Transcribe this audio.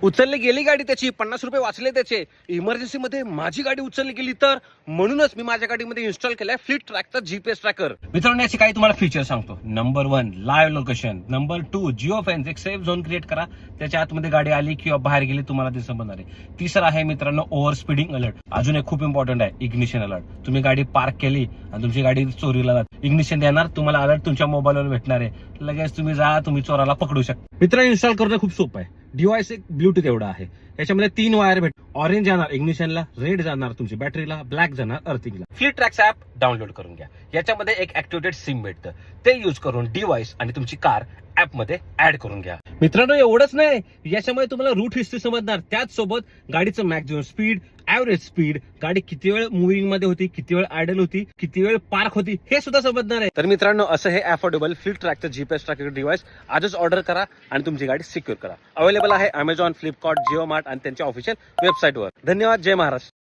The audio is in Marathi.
उचलली गेली गाडी त्याची, 50 रुपये वाचले त्याचे. इमर्जन्सी मध्ये माझी गाडी उचलली गेली तर, म्हणूनच मी माझ्या गाडीमध्ये इन्स्टॉल केलाय फ्लीट ट्रॅकचा जीपीएस ट्रॅकर. मित्रांनो याची काही तुम्हाला फीचर सांगतो. Number 1 live location. Number 2 geo fence, एक सेफ झोन क्रिएट करा, त्याच्या आतमध्ये गाडी आली किंवा बाहेर गेली तुम्हाला ते समजणार आहे. तिसरं आहे मित्रांनो ओव्हर स्पीडिंग अलर्ट. अजून एक खूप इम्पॉर्टंट आहे इग्निशन अलर्ट. तुम्ही गाडी पार्क केली आणि तुमची गाडी चोरीला जात, इग्निशन देणार, तुम्हाला अलर्ट तुमच्या मोबाईलवर भेटणार आहे. लगेच तुम्ही जा, तुम्ही चोराला पकडू शकता. मित्रांनो इन्स्टॉल करणं खूप सोपं आहे. डिव्हाइस एक ब्लूटूथ एवढा आहे. याच्यामध्ये 3 वायर भेट. ऑरेंज जाणार इग्निशनला, रेड जाणार तुमची बॅटरीला, ब्लॅक जाणार अर्थिंगला. फ्लीट ट्रॅक्स ऍप डाउनलोड करून घ्या. याच्यामध्ये एक ऍक्टिव्हेटेड सिम भेटतं, ते यूज करून डिव्हाइस आणि तुमची कार ऍप मध्ये ऍड करून घ्या. मित्रांनो एवढंच नाही, याच्यामध्ये तुम्हाला रूट हिस्ट्री समजणार, त्याच सोबत गाडीचं मॅक्झिमम स्पीड, ऍव्हरेज स्पीड, गाडी किती वेळ मुव्हिंग मध्ये होती, किती वेळ आयडल होती, किती वेळ पार्क होती, हे सुद्धा समजणार आहे. तर मित्रांनो असं हे अफोर्डेबल फ्लीट ट्रॅकचं जीपीएस ट्रॅकर डिव्हाइस आजच ऑर्डर करा आणि तुमची गाडी सिक्युअर करा. अवेलेबल आहे अमेझॉन, फ्लिपकार्ट, जिओ मार्ट आणि त्यांच्या ऑफिशियल वेबसाईटवर. धन्यवाद. जय महाराष्ट्र.